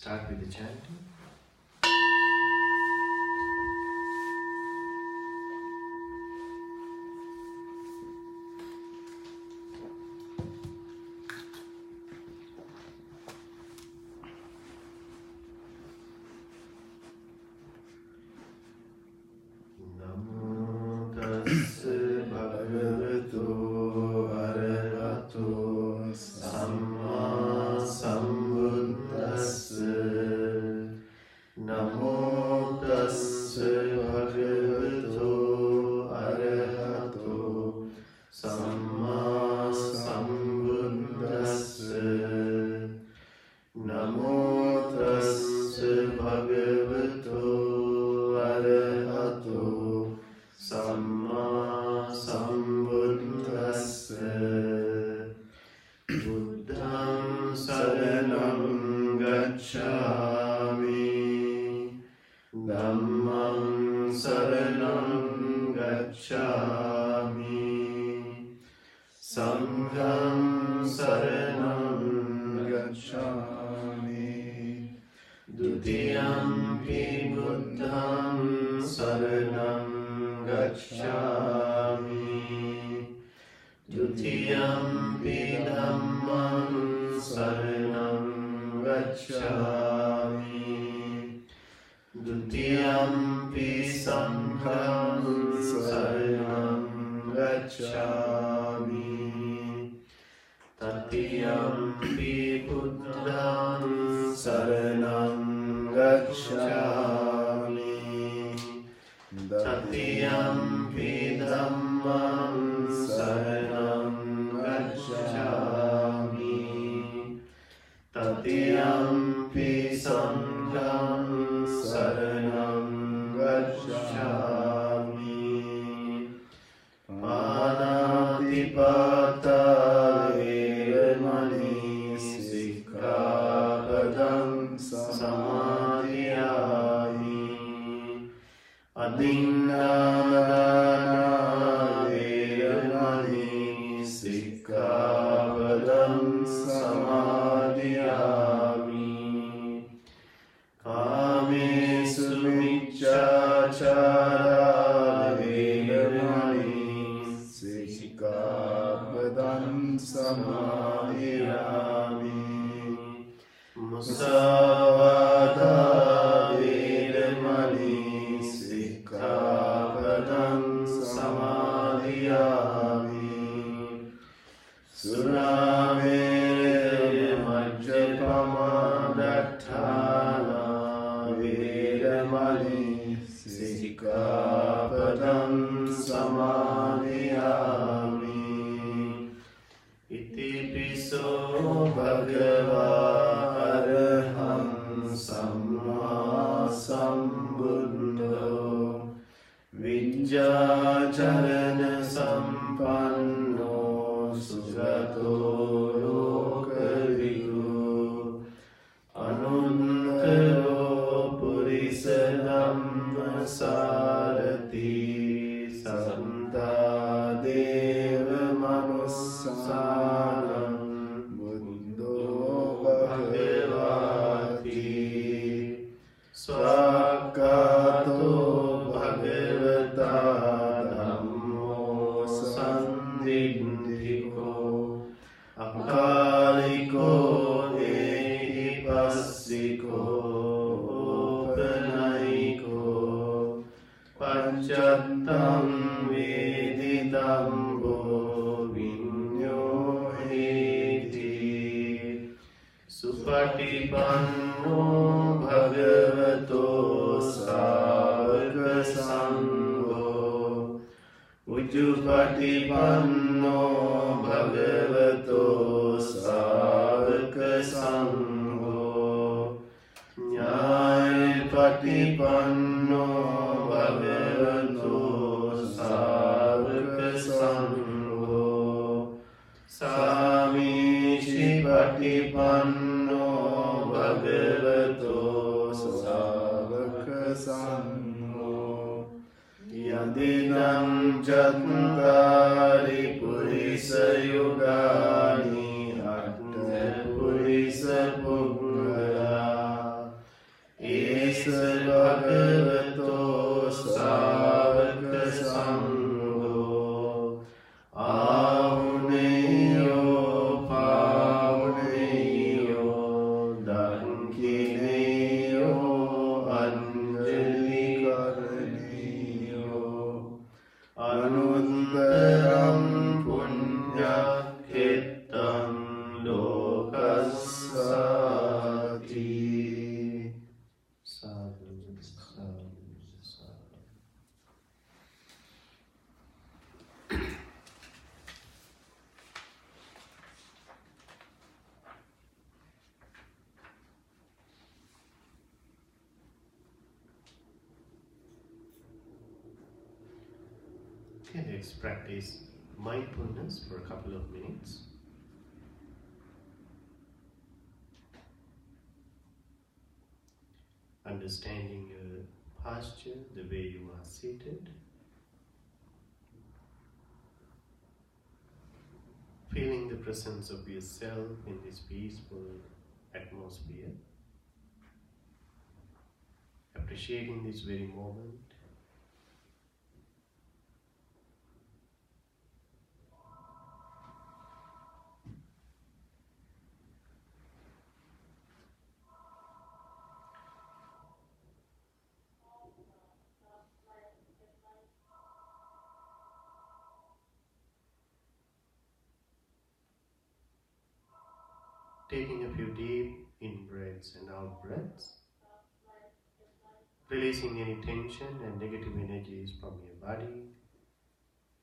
start with the chanting. Yadinam Chattari Purisa Yugani Atta Purisa Puggala Sāvaka Sangho Āhuneyo Pāhuneyo Dankineyo Anjali Karneyo Anuttaram Punya Kettam Lokasati. Sadhu, sadhu, sadhu. Okay, let's practice mindfulness for a couple of minutes. Understanding your posture, the way you are seated. Feeling the presence of yourself in this peaceful atmosphere. Appreciating this very moment. Taking a few deep in-breaths and out-breaths. Releasing any tension and negative energies from your body.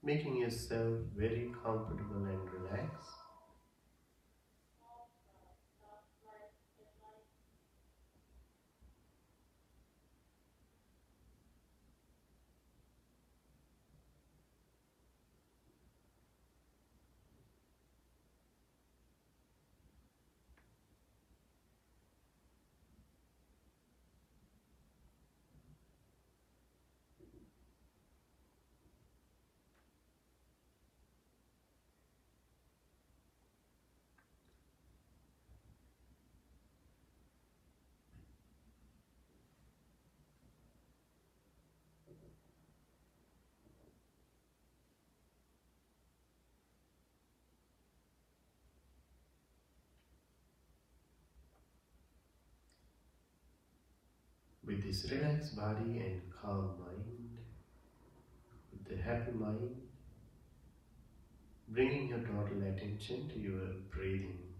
Making yourself very comfortable and relaxed. With this relaxed body and calm mind, with the happy mind, bringing your total attention to your breathing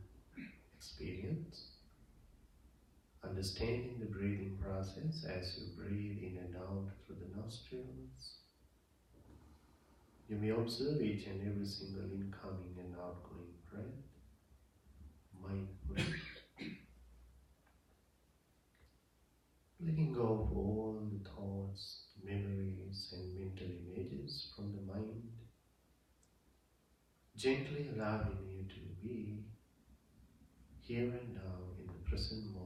experience, understanding the breathing process as you breathe in and out through the nostrils. You may observe each and every single incoming and outgoing breath mindfully. Letting go of all the thoughts, memories and mental images from the mind. Gently allowing you to be here and now in the present moment.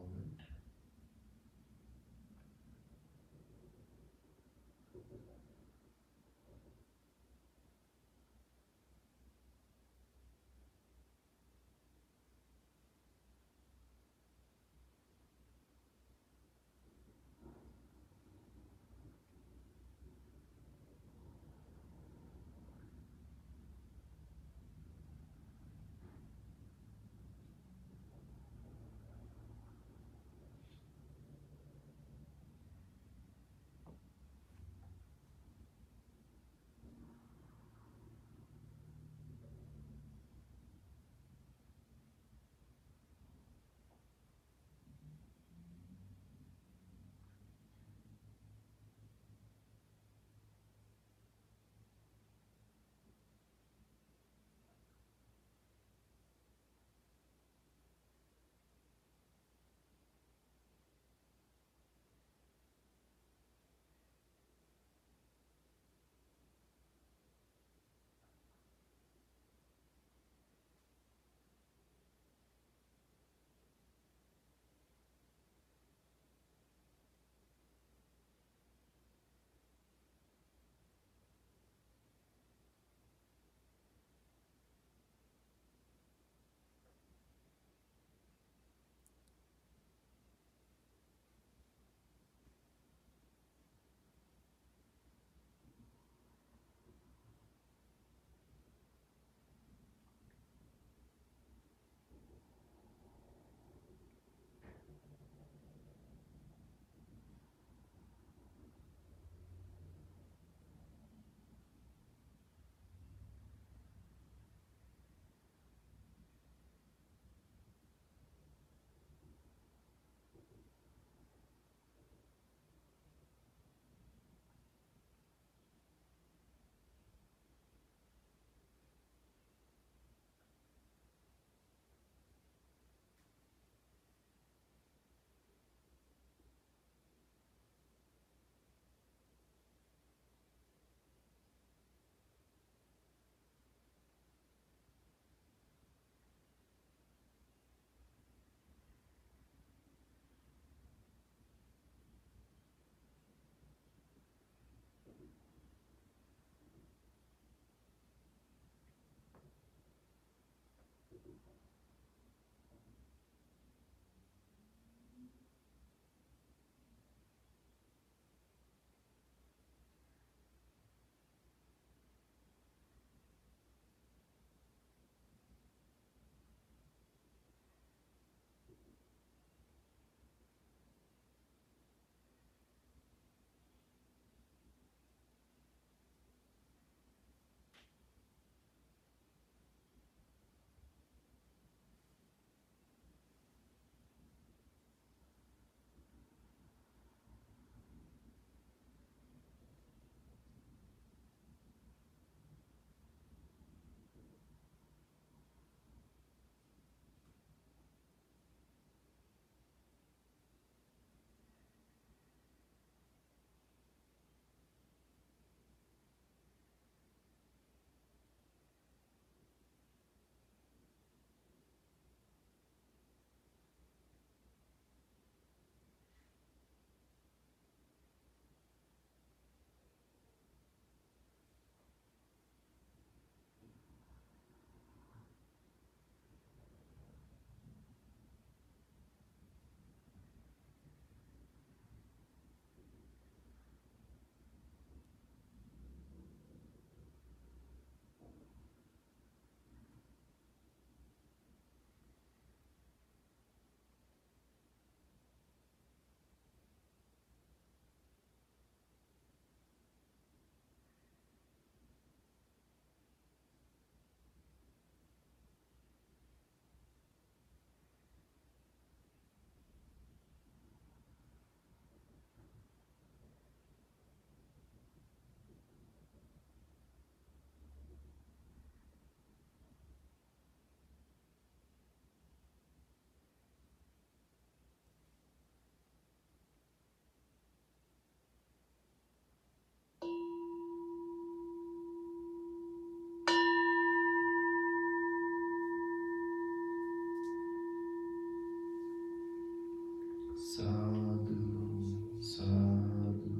Sadhu, sadhu,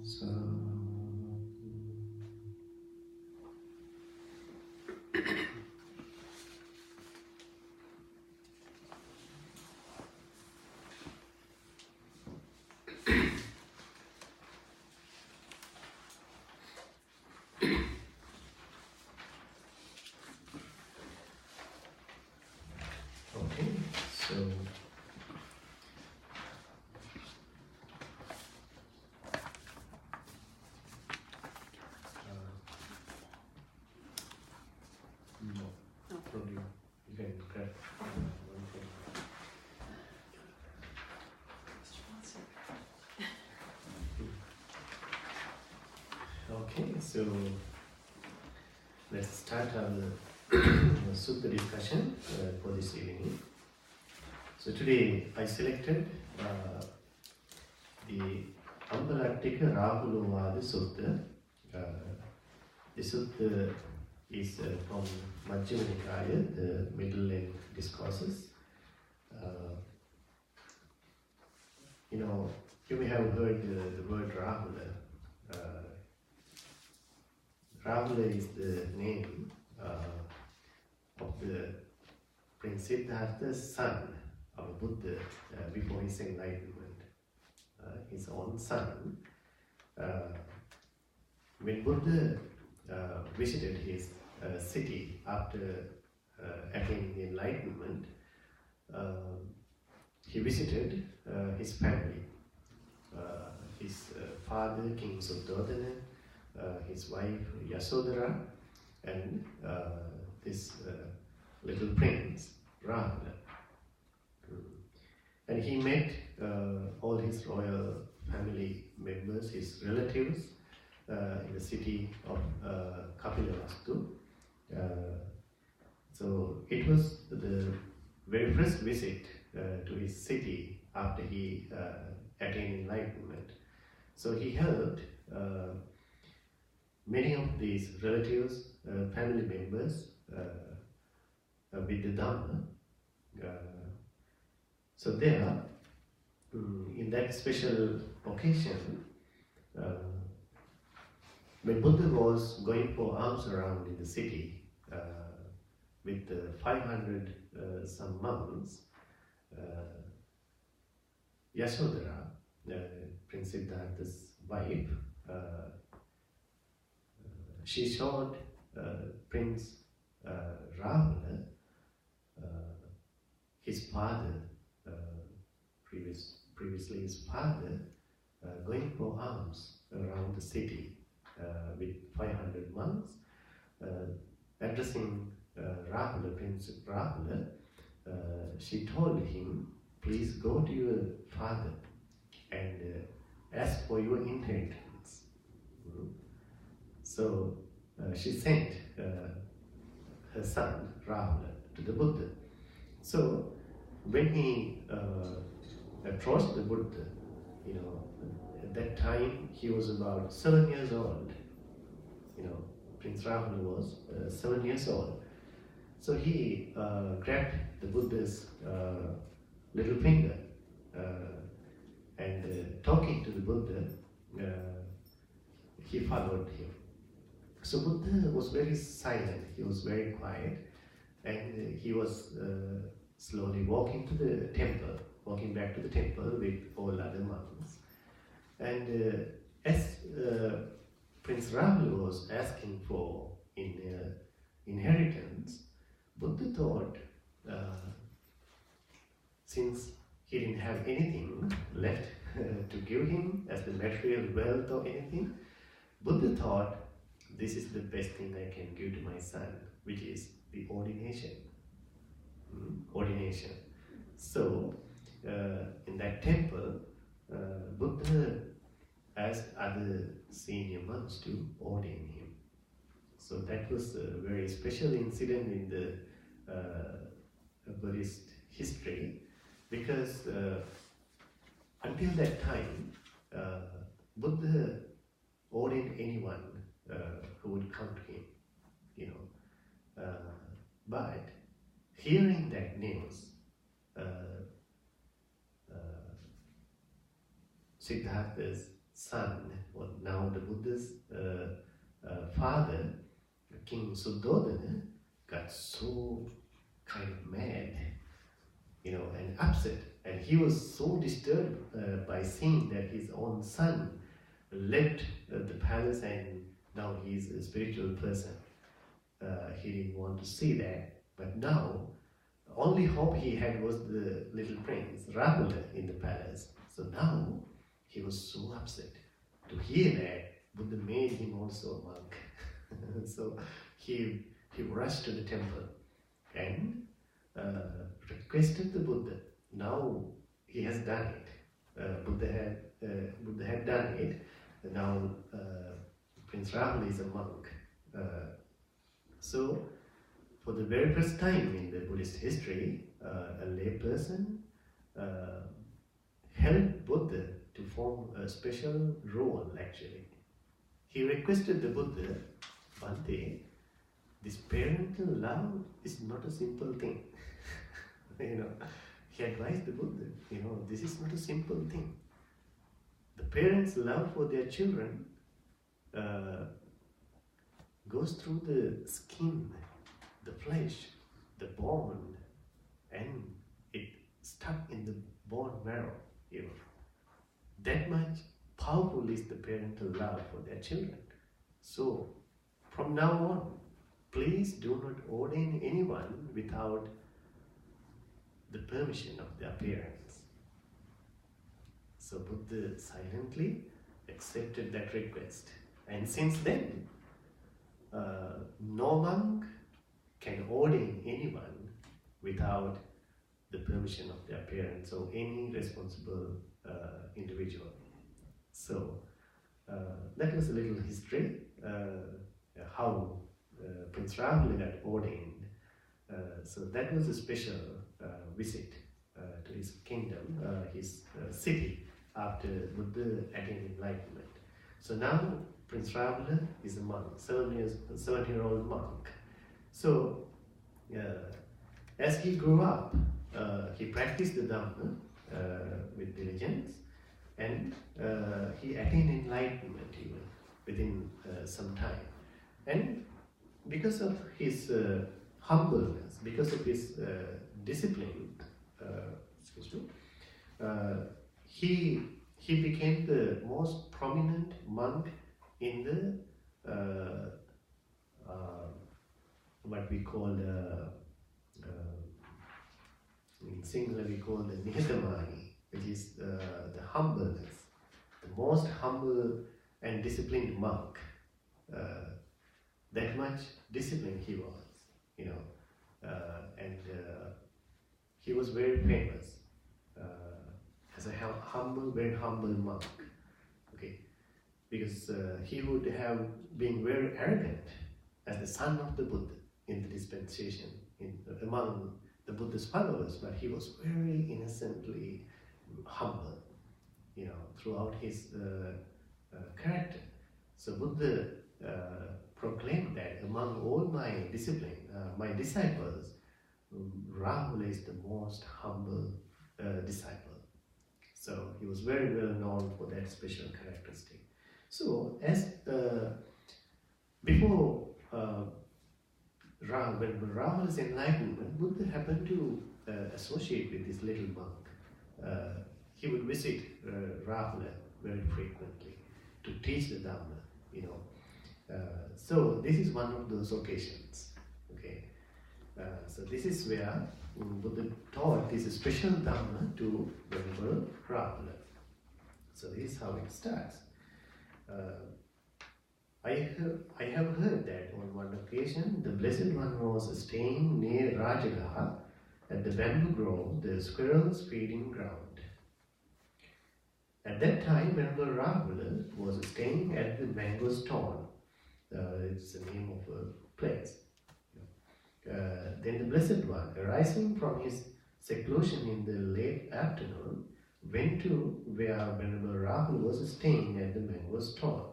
sadhu. Okay, so no, from you can grab one thing. Okay, so let's start our Sutta discussion for this evening. So today I selected the Ambalatthika Rahulovada Sutta. The Sutta is from Majjhima Nikaya, the middle length discourses. You may have heard the word Rahula. Rahula is the name of the Prince Siddhartha's son of Buddha before his enlightenment. His own son. When Buddha visited his city after attaining the enlightenment, he visited his family. His father, King Suddhodana, his wife Yasodhara, and this little prince Rahula. And he met all his royal family members, his relatives, in the city of Kapilavastu. So it was the very first visit to his city after he attained enlightenment. So he helped many of these relatives, family members with the Dhamma. So there, in that special occasion, when Buddha was going for alms around in the city, with 500 some monks, Yasodhara, Prince Siddhartha's wife, she showed Prince Rahula, his father, previously his father, going for alms around the city with 500 monks, addressing Rahula, Prince Rahula, she told him, please go to your father and ask for your inheritance. So she sent her son Rahula to the Buddha. So when he approached the Buddha, at that time he was about 7 years old. Prince Rahula was 7 years old. So he grabbed the Buddha's little finger and talking to the Buddha, he followed him. So Buddha was very silent, he was very quiet, and he was slowly walking to the temple, walking back to the temple with all other monks. And as Prince Rahula was asking for inheritance, Buddha thought, since he didn't have anything left to give him as the material wealth or anything, Buddha thought, this is the best thing I can give to my son, which is the ordination. Ordination. So, in that temple, Buddha asked other senior monks to ordain him. So that was a very special incident in the Buddhist history, because until that time, Buddha ordained anyone who would come to him, but hearing that news, Siddhartha's son, or now the Buddha's father, King Suddhodana, got so kind of mad, and upset, and he was so disturbed by seeing that his own son left the palace and now he is a spiritual person. He didn't want to see that, but now the only hope he had was the little prince Rahula in the palace. So now he was so upset to hear that Buddha made him also a monk. So he rushed to the temple and requested the Buddha. Now he has done it. Buddha had done it. Now Prince Rahula is a monk. So for the very first time in the Buddhist history, a lay person helped Buddha to form a special role actually. He requested the Buddha, Bhante, this parental love is not a simple thing. He advised the Buddha, this is not a simple thing. The parents' love for their children goes through the skin, the flesh, the bone, and it stuck in the bone marrow. That much powerful is the parental love for their children. So, from now on, please do not ordain anyone without the permission of their parents. So Buddha silently accepted that request. And since then, no monk can ordain anyone without the permission of their parents or any responsible individual. So that was a little history, how Prince Rahula got ordained. So that was a special visit to his kingdom, his city, after Buddha attained enlightenment. So now Prince Rahula is a monk, 7-year-old monk. So as he grew up, he practiced the Dhamma with diligence, and he attained enlightenment even within some time. And because of his humbleness, because of his discipline, he became the most prominent monk in the what we call in Sinhala we call the Nihitamani, which is the humbleness, the most humble and disciplined monk. That much disciplined he was, and he was very famous as a very humble monk. Okay, because he would have been very arrogant as the son of the Buddha in the dispensation among the Buddha's followers, but he was very innocently humble, throughout his character. So Buddha proclaimed that among all my disciples, Rahula is the most humble disciple. So he was very well known for that special characteristic. So as before when Rahula's enlightenment, Buddha happened to associate with this little monk. He would visit Rahula very frequently to teach the Dhamma, so this is one of those occasions. Okay, so this is where Buddha taught this special Dhamma to Venerable Rahula. So this is how it starts. I have heard that on one occasion the Blessed One was staying near Rajagaha at the bamboo grove, the squirrels feeding ground. At that time, Venerable Rahula was staying at the mango stone. It's the name of a place. Then the Blessed One, arising from his seclusion in the late afternoon, went to where Venerable Rahula was staying at the mango stone.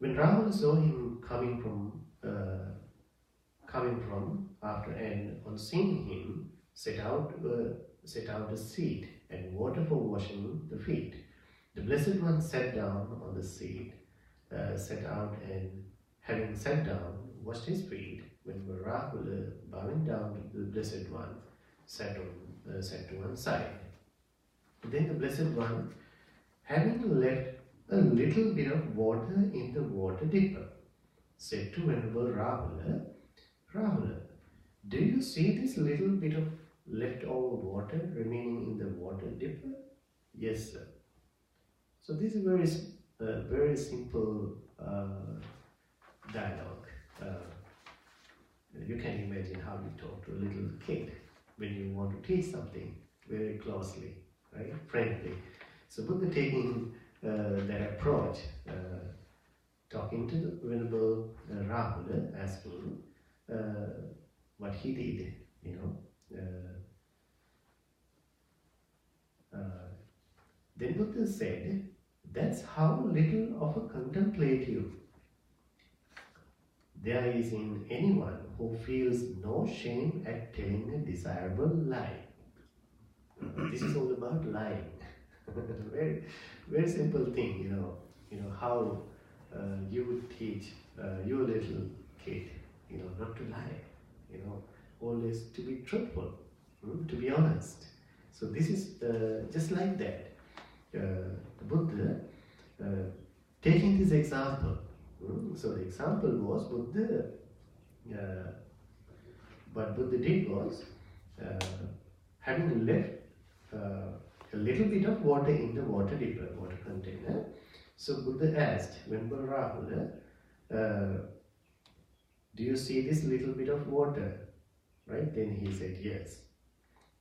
When Rahula saw him coming from after, and on seeing him, set out a seat and water for washing the feet. The Blessed One sat down on the seat, and having sat down, washed his feet. When Rahula, bowing down to the Blessed One, sat to one side. Then the Blessed One, having left a little bit of water in the water dipper, said to Venerable Rahula, Rahula, do you see this little bit of leftover water remaining in the water dipper? Yes, sir. So this is very simple dialogue. You can imagine how you talk to a little kid when you want to teach something very closely, right? Friendly. So Buddha taking that approach, talking to the Venerable Rahula, asking what he did, Then Buddha said, that's how little of a contemplative there is in anyone who feels no shame at telling a desirable lie. This is all about lying. Very, very simple thing, how you would teach your little kid, not to lie, always to be truthful, to be honest. So this is just like that. The Buddha taking this example. So the example was Buddha, what Buddha did was, having left a little bit of water in the water dipper, water container. So Buddha asked Venerable Rahula, do you see this little bit of water? Right? Then he said yes.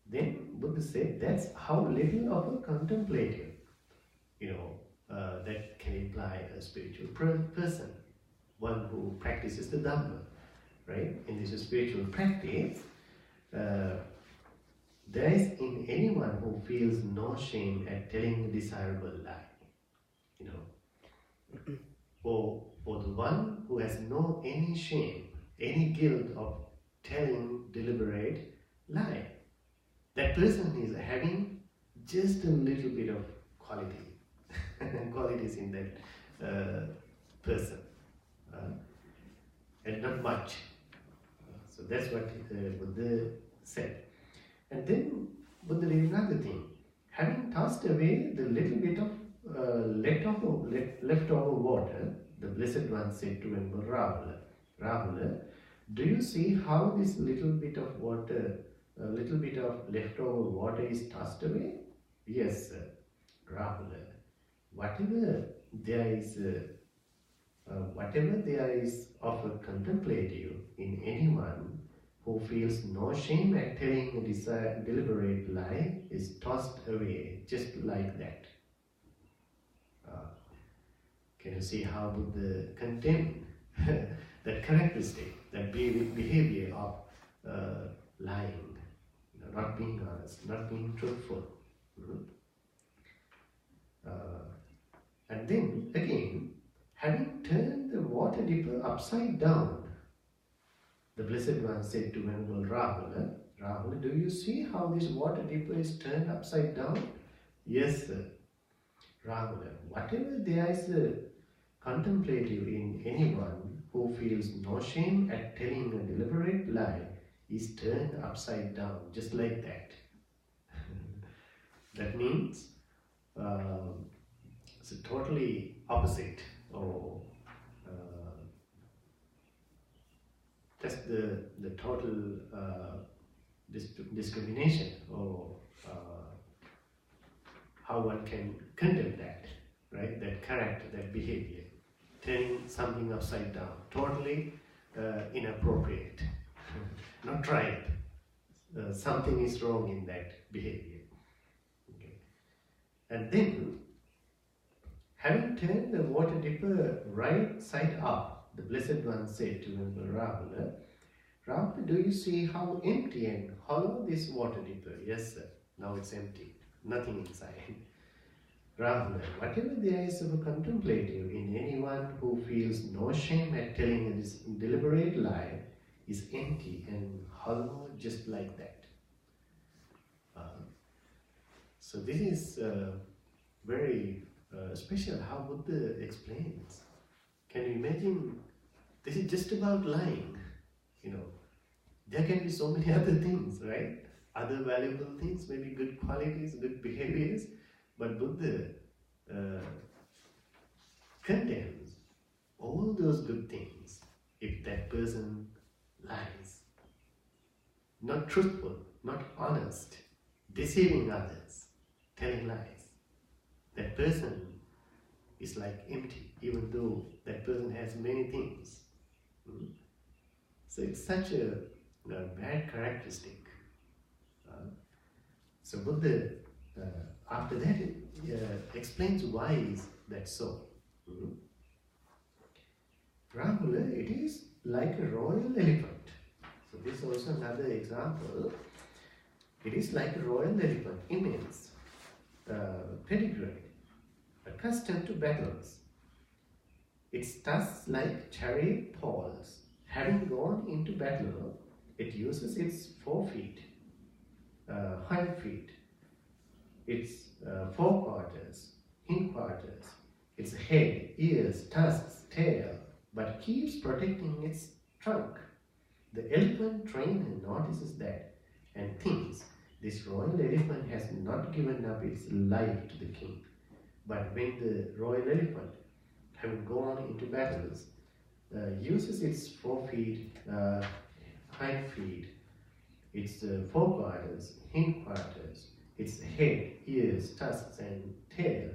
Then Buddha said, that's how little of a contemplative, that can imply a spiritual person, one who practices the Dhamma, right? In this spiritual practice, there is in anyone who feels no shame at telling a desirable lie, or the one who has any shame, any guilt of telling deliberate lie. That person is having just a little bit of qualities in that person, and not much. So that's what Buddha said. And then Buddha did another thing. Having tossed away the little bit of leftover water, the Blessed One said to Venerable Rahula, Rahula, do you see how this little bit of water, little bit of leftover water is tossed away? Yes, sir. Rahula, whatever there is of a contemplative in anyone who feels no shame at telling a deliberate lie is tossed away just like that. Can you see how Buddha condemned that characteristic, that behavior of lying, not being honest, not being truthful? And then again, having turned the water dipper upside down, the Blessed One said to Venerable Rahula, Rahula, do you see how this water dipper is turned upside down? Yes, sir. Rahula, whatever there is a contemplative in anyone who feels no shame at telling a deliberate lie is turned upside down, just like that. That means it's a totally opposite, or just the total discrimination, or how one can condemn that, right? That character, that behavior, turning something upside down, totally inappropriate, not right. Something is wrong in that behavior. Okay. And then, having turned the water dipper right side up, the Blessed One said to Venerable Rahula, Rahula, do you see how empty and hollow this water dipper? Yes, sir. Now it's empty. Nothing inside. Rahula, whatever there is of a contemplative in anyone who feels no shame at telling this deliberate lie is empty and hollow, just like that. So this is very special how Buddha explains. Can you imagine? This is just about lying. There can be so many other things, right? Other valuable things, maybe good qualities, good behaviors, but Buddha condemns all those good things if that person lies, not truthful, not honest, deceiving others, telling lies. That person is like empty, even though that person has many things. So it's such a bad characteristic. So Buddha, after that, explains why is that so. Rahula, it is like a royal elephant. So this is also another example. It is like a royal elephant, immense, pedigree, accustomed to battles. Its tusks like chariot poles. Having gone into battle, it uses its forefeet, hind feet, its forequarters, hindquarters, its head, ears, tusks, tail, but keeps protecting its trunk. The elephant trainer notices that and thinks this royal elephant has not given up its life to the king. But when the royal elephant, having gone into battles, uses its forefeet, hind feet, its forequarters, hindquarters, its head, ears, tusks, and tail,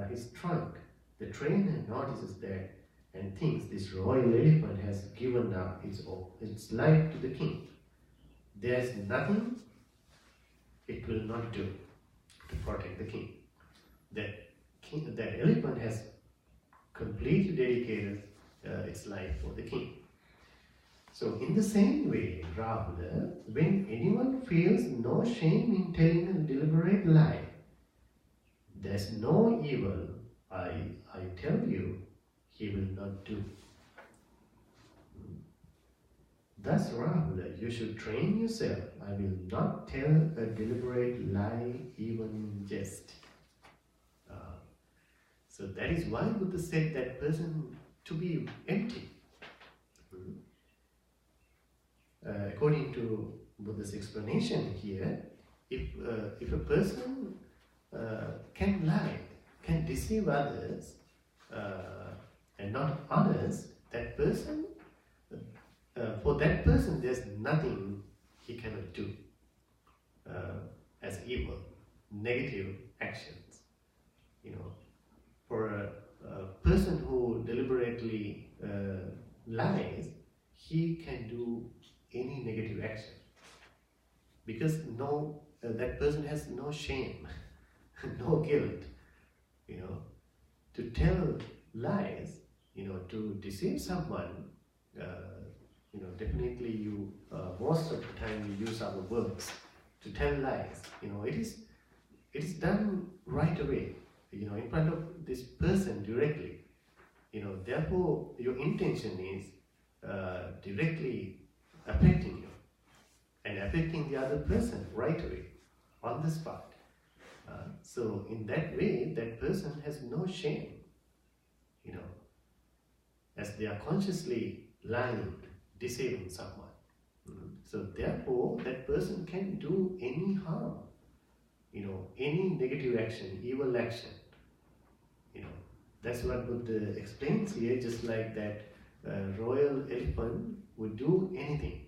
his trunk, the trainer notices that and thinks this royal elephant has given up its life to the king. There's nothing it will not do to protect the king. That elephant has completely dedicated its life for the king. So in the same way, Rahula, when anyone feels no shame in telling a deliberate lie, there's no evil, I tell you, he will not do. Thus, Rahula, you should train yourself. I will not tell a deliberate lie, even in jest. So that is why Buddha said that person to be empty. according to Buddha's explanation here, if a person can lie, can deceive others and not honest, that person, for that person there's nothing he cannot do as evil, negative actions. You know, for a person who deliberately lies, he can do any negative action because that person has no shame, no guilt. You know, to tell lies, you know, to deceive someone, you know, definitely you most of the time we use our words to tell lies. You know, it is done right away. You know, in front of this person directly. You know, therefore your intention is directly affecting you and affecting the other person right away on the spot. So in that way, that person has no shame, you know, as they are consciously lying, deceiving someone. So therefore, that person can do any harm, you know, any negative action, evil action. You know, that's what Buddha explains here, just like that royal elephant would do anything,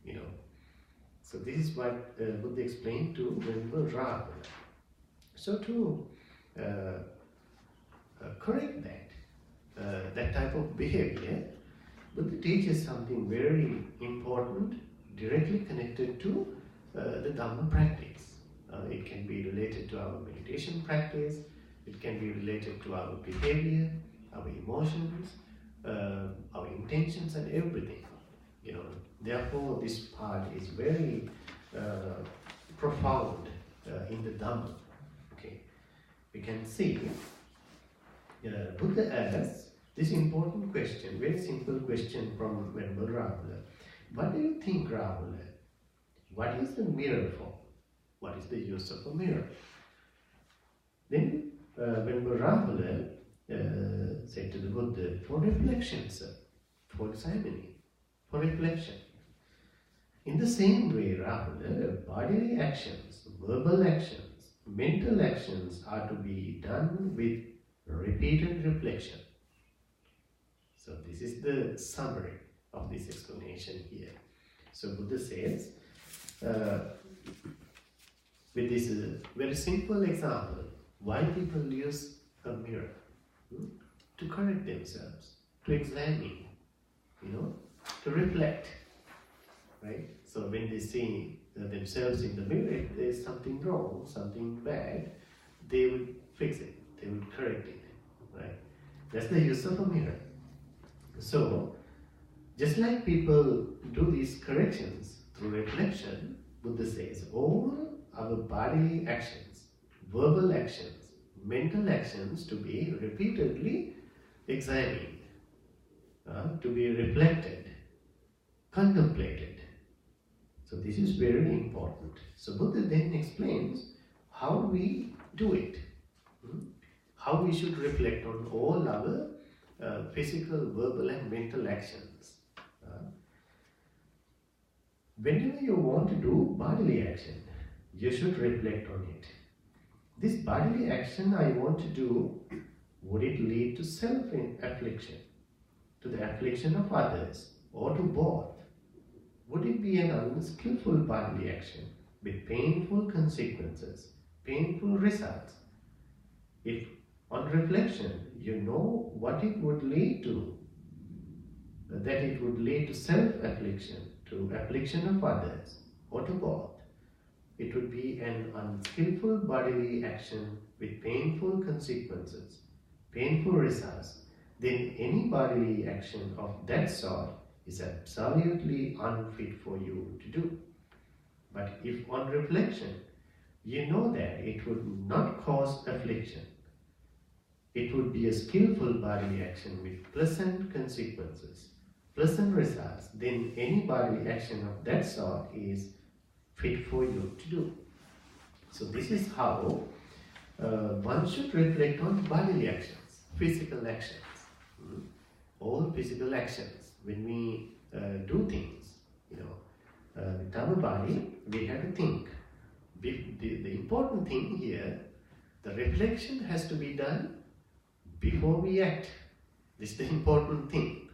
you know. So this is what Buddha explained to Venerable Rahula. So to correct that type of behavior, Buddha teaches something very important, directly connected to the Dhamma practice. It can be related to our meditation practice, it can be related to our behavior, our emotions, our intentions and everything. You know, therefore this part is very profound in the Dhamma. Okay, we can see Buddha asks this important question, very simple question from Venerable Rahula. What do you think, Rahula? What is the mirror for? What is the use of a mirror? Then Venerable Rahula said to the Buddha, for reflection, sir, for examining, for reflection. In the same way, Rahula, bodily actions, verbal actions, mental actions are to be done with repeated reflection. So this is the summary of this explanation here. So Buddha says, with this very simple example, why people use a mirror? To correct themselves, to examine, you know, to reflect, right? So when they see themselves in the mirror, if there is something wrong, something bad, they will fix it, they will correct it, right? That's the use of a mirror. So, just like people do these corrections through reflection, Buddha says all our bodily actions, verbal actions, mental actions to be repeatedly examined, to be reflected, contemplated. So this is very important. So Buddha then explains how we do it, how we should reflect on all our physical, verbal and mental actions. Whenever you want to do bodily action, you should reflect on it. This bodily action I want to do, would it lead to self-affliction, to the affliction of others, or to both? Would it be an unskillful bodily action with painful consequences, painful results? If on reflection you know what it would lead to, that it would lead to self-affliction, to affliction of others, or to both, it would be an unskillful bodily action with painful consequences, painful results, then any bodily action of that sort is absolutely unfit for you to do. But if on reflection you know that it would not cause affliction, it would be a skillful bodily action with pleasant consequences, pleasant results, then any bodily action of that sort is fit for you to do. So this is how one should reflect on bodily actions, physical actions. All physical actions, when we do things, you know, Dhamma body, we have to think. The important thing here, the reflection has to be done before we act. This is the important thing.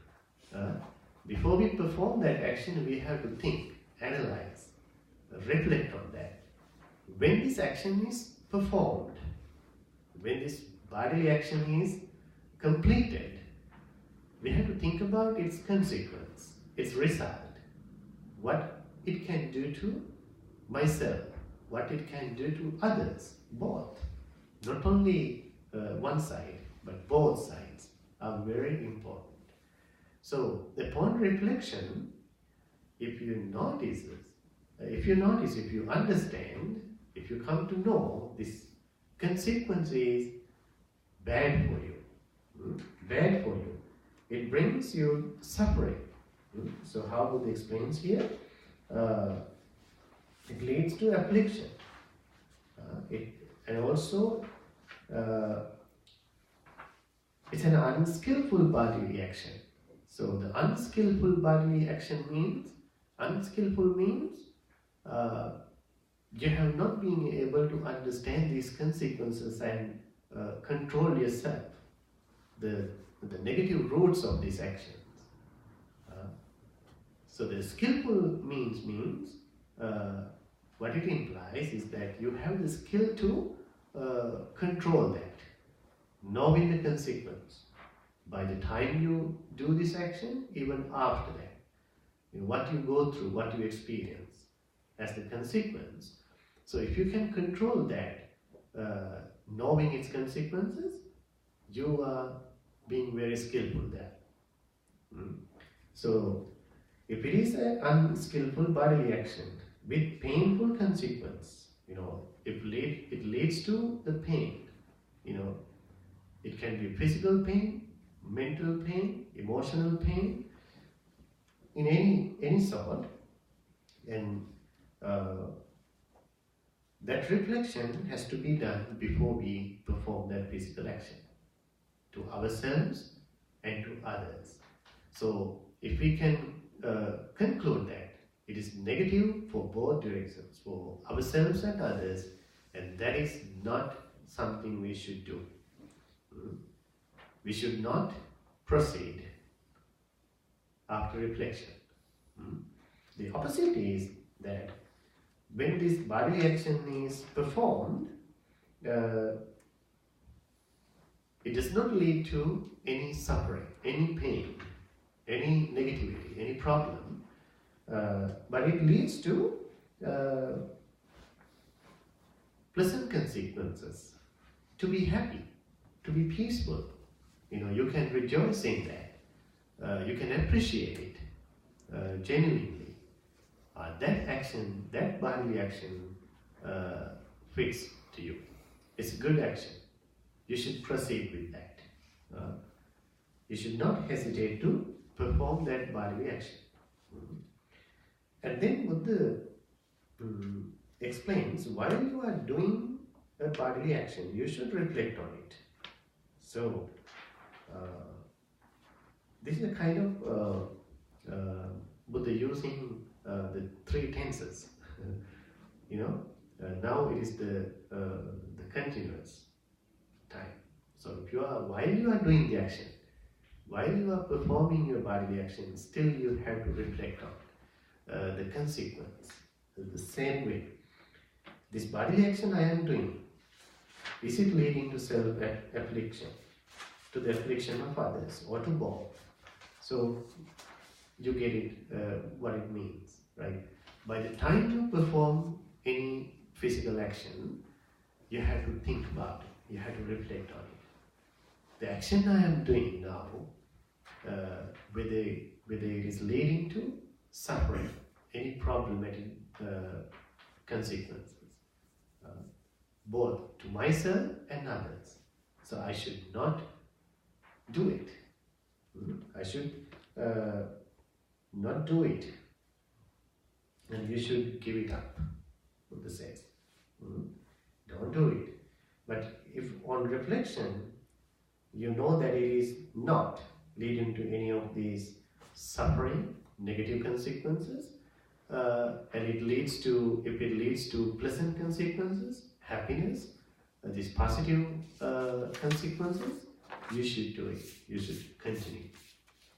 Before we perform that action, we have to think, analyze, reflect on that. When this action is performed, when this bodily action is completed, we have to think about its consequence, its result, what it can do to myself, what it can do to others, both. Not only one side, but both sides are very important. So, upon reflection, if you understand, if you come to know this consequence is bad for you, bad for you, it brings you suffering. So how Buddha explains here? It leads to affliction. And also, it's an unskillful bodily action. So the unskillful bodily action means, you have not been able to understand these consequences and control yourself, the negative roots of these actions. So the skillful means what it implies is that you have the skill to control that, knowing the consequence. By the time you do this action, even after that, what you go through, what you experience as the consequence. So if you can control that, knowing its consequences, you are being very skillful there. So if it is an unskillful bodily action with painful consequence, if it leads to the pain, it can be physical pain, mental pain, emotional pain, in any sort, and that reflection has to be done before we perform that physical action to ourselves and to others. So if we can conclude that it is negative for both directions, for ourselves and others, and that is not something we should do. We should not proceed after reflection. The opposite is that when this bodily action is performed, it does not lead to any suffering, any pain, any negativity, any problem, but it leads to pleasant consequences, to be happy, to be peaceful. You can rejoice in that. You can appreciate it genuinely. That action, that bodily action fits to you. It's a good action. You should proceed with that. You should not hesitate to perform that bodily action. And then Buddha explains, while you are doing a bodily action, you should reflect on it. So, this is a kind of Buddha using the three tenses. Now it is the continuous time. So while you are doing the action, while you are performing your bodily action, still you have to reflect on the consequence. The same way, this bodily action I am doing, is it leading to self-affliction, to the affliction of others, or to both? So you get it, what it means, right? By the time you perform any physical action, you have to think about it, you have to reflect on it. The action I am doing now, whether it is leading to suffering, any problematic consequences, both to myself and others. So I should not do it. I should not do it. And you should give it up, Buddha says. Don't do it. But if on reflection, you know that it is not leading to any of these suffering, negative consequences, and it leads to, if it leads to pleasant consequences, happiness, these positive consequences, you should do it. You should continue.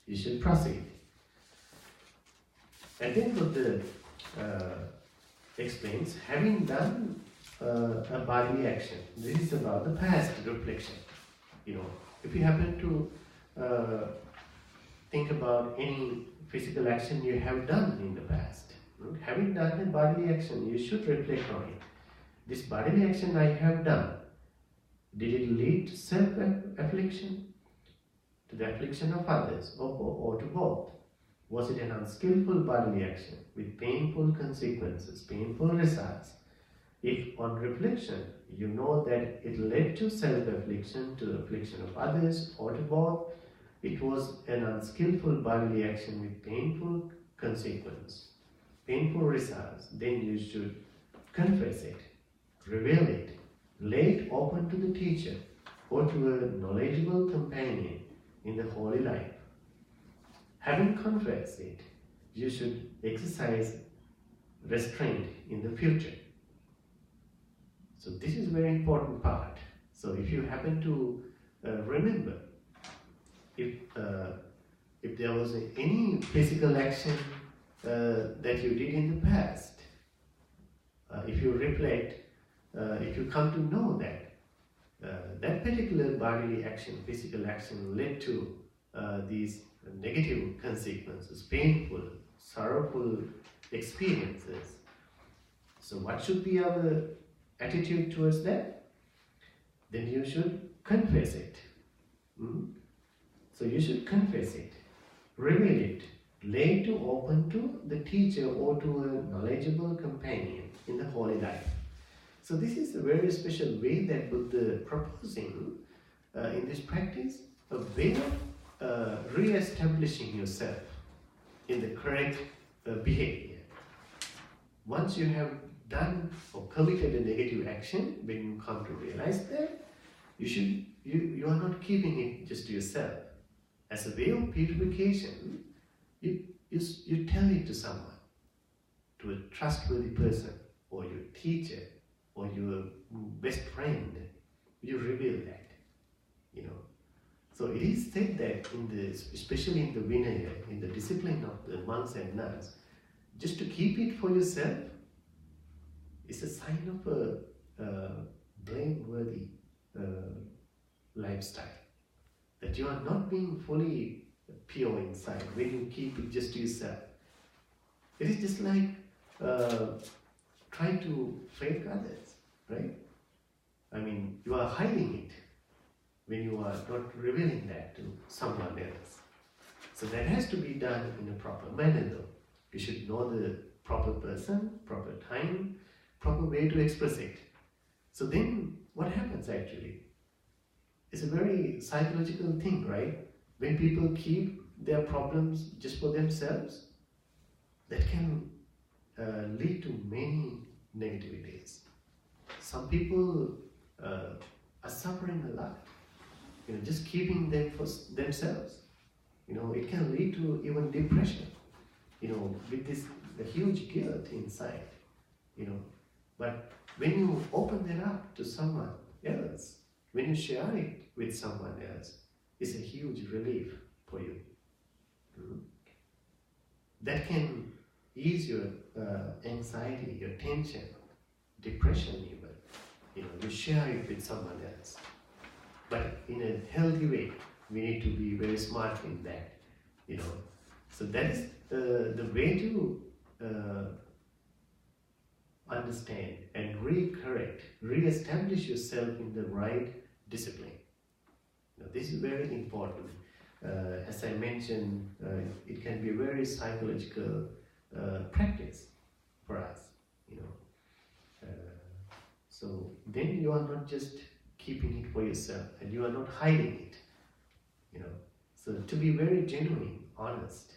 You should proceed. And then Buddha explains, having done a bodily action, this is about the past reflection. If you happen to think about any physical action you have done in the past, having done a bodily action, you should reflect on it. This bodily action I have done, did it lead to self-affliction, to the affliction of others, or to both? Was it an unskillful bodily action with painful consequences, painful results? If on reflection you know that it led to self-affliction, to the affliction of others, or to both, it was an unskillful bodily action with painful consequence, painful results, then you should confess it, reveal it, lay it open to the teacher or to a knowledgeable companion in the holy life. Having confessed it, you should exercise restraint in the future. So this is a very important part. So if you happen to remember, if there was any physical action that you did in the past, if you reflect, if you come to know that that particular bodily action, physical action, led to these negative consequences, painful, sorrowful experiences. So what should be our attitude towards that? Then you should confess it. So you should confess it, reveal it, lay it open to the teacher or to a knowledgeable companion in the holy life. So this is a very special way that Buddha proposing in this practice, a way of re-establishing yourself in the correct behavior. Once you have done or committed a negative action, when you come to realize that, you are not keeping it just to yourself. As a way of purification, you tell it to someone, to a trustworthy person, or your teacher, or your best friend. You reveal that, So it is said that especially in the Vinaya, in the discipline of the monks and nuns, just to keep it for yourself is a sign of a blameworthy lifestyle. That you are not being fully pure inside when you keep it just to yourself. It is just like trying to fake others, right? I mean, you are hiding it when you are not revealing that to someone else. So that has to be done in a proper manner though. You should know the proper person, proper time, proper way to express it. So then what happens actually? It's a very psychological thing, right? When people keep their problems just for themselves, that can lead to many negativities. Some people are suffering a lot, just keeping them for themselves. It can lead to even depression, with this huge guilt inside, But when you open that up to someone else, when you share it with someone else, it's a huge relief for you. That can ease your anxiety, your tension, depression even. You share it with someone else. But in a healthy way, we need to be very smart in that, So that is the way to understand and re-establish yourself in the right discipline. This is very important. As I mentioned, it can be a very psychological practice for us, So then you are not just keeping it for yourself and you are not hiding it, So to be very genuine, honest,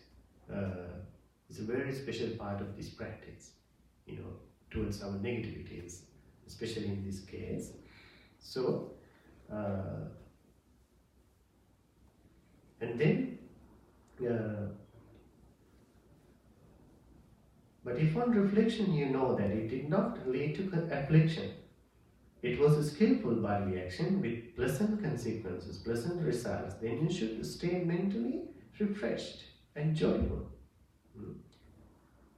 is a very special part of this practice, towards our negativities, especially in this case. So, and then, but But if on reflection you know that it did not lead to affliction, it was a skillful bodily action with pleasant consequences, pleasant results, then you should stay mentally refreshed and joyful.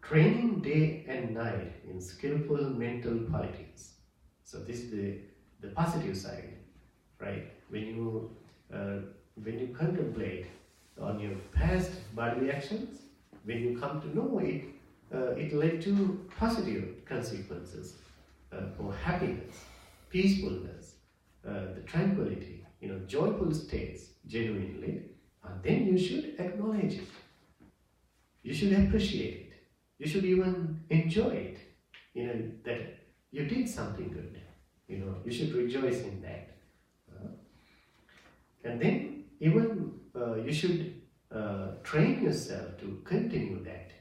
Training day and night in skillful mental qualities. So this is the positive side, right? When you contemplate on your past bodily actions, when you come to know it, it led to positive consequences for happiness, peacefulness, the tranquility, joyful states, genuinely, and then you should acknowledge it. You should appreciate it. You should even enjoy it, that you did something good. You should rejoice in that. And then even you should train yourself to continue that,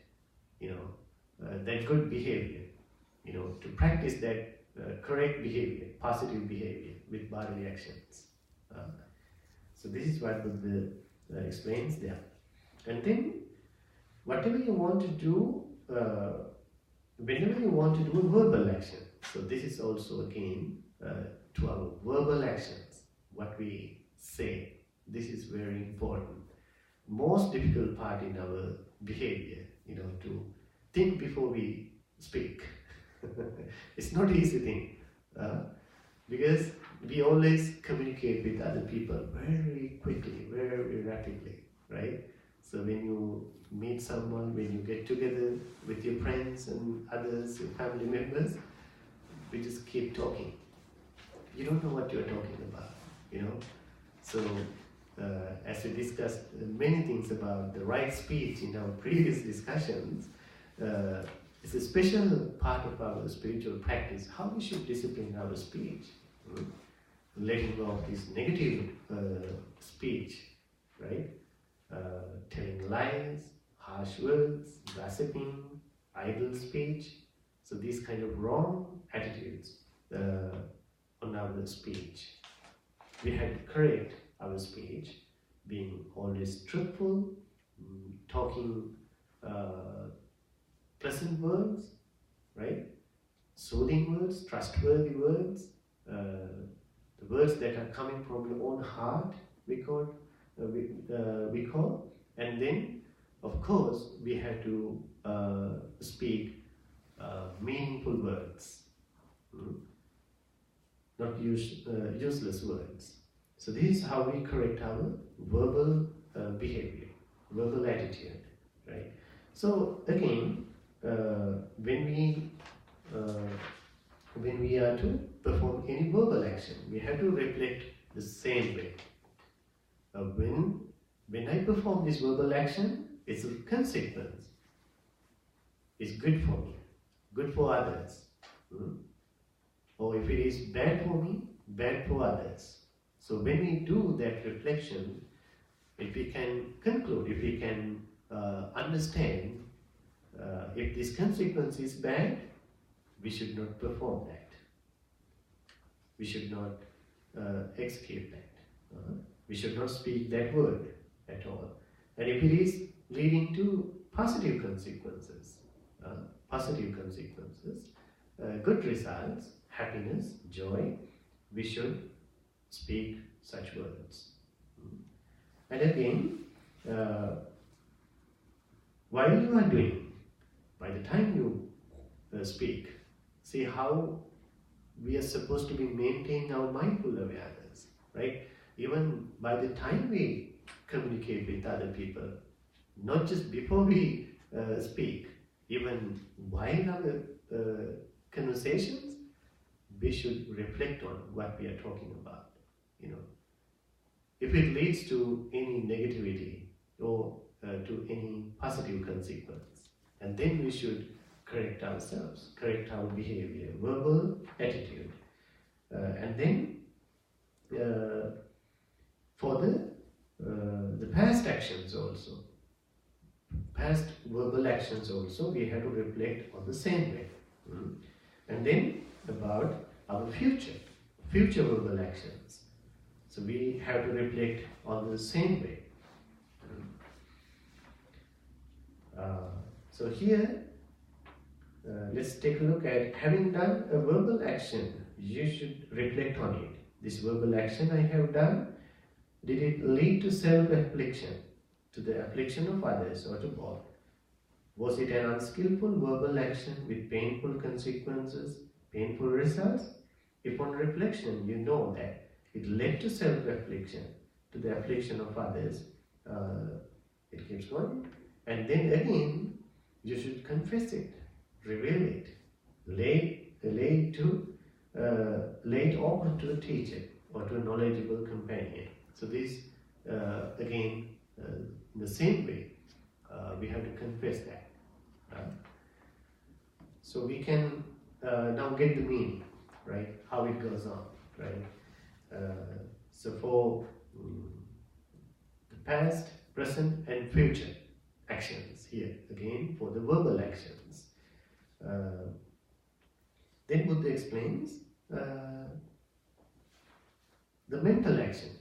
that good behavior, to practice that correct behavior, positive behavior with bodily actions. So this is what Buddha explains there. And then whatever you want to do, whenever you want to do a verbal action, so this is also again to our verbal actions, what we say. This is very important. Most difficult part in our behavior, to think before we speak. It's not easy thing, because we always communicate with other people very quickly, very rapidly, right? So when you meet someone, when you get together with your friends and others, your family members, we just keep talking. You don't know what you're talking about, So as we discussed many things about the right speech in our previous discussions, it's a special part of our spiritual practice, how we should discipline our speech, letting go of this negative speech, right? Telling lies, harsh words, gossiping, idle speech. So these kind of wrong attitudes on our speech. We had to correct our speech, being always truthful, talking pleasant words, right? Soothing words, trustworthy words, the words that are coming from your own heart, we call, and then, of course, we have to speak meaningful words, not useless words. So this is how we correct our verbal behavior, verbal attitude, right? So again, when we are to perform any verbal action, we have to reflect the same way. When I perform this verbal action, it's a consequence. It's good for me, good for others. Or if it is bad for me, bad for others. So when we do that reflection, if we can conclude, if we can understand, if this consequence is bad, we should not perform that. We should not execute that. We should not speak that word at all. And if it is leading to positive consequences, good results, happiness, joy, we should speak such words. And again, while you are doing, by the time you speak, see how we are supposed to be maintaining our mindful awareness, right? Even by the time we communicate with other people, not just before we speak, even while our conversations, we should reflect on what we are talking about. If it leads to any negativity or to any positive consequence, and then we should correct ourselves, correct our behavior, verbal attitude, and then for the past actions also, past verbal actions also, we have to reflect on the same way. And then about our future verbal actions. So we have to reflect on the same way. So here, let's take a look at having done a verbal action. You should reflect on it. This verbal action I have done, did it lead to self-affliction, to the affliction of others, or to both? Was it an unskillful verbal action with painful consequences, painful results? If on reflection you know that it led to self-affliction, to the affliction of others, it keeps going. And then again, you should confess it, reveal it, lay it open to a teacher or to a knowledgeable companion. So this, again, in the same way, we have to confess that. So we can now get the meaning, right? How it goes on, right? So for the past, present and future actions here, again for the verbal actions. Then Buddha explains the mental action,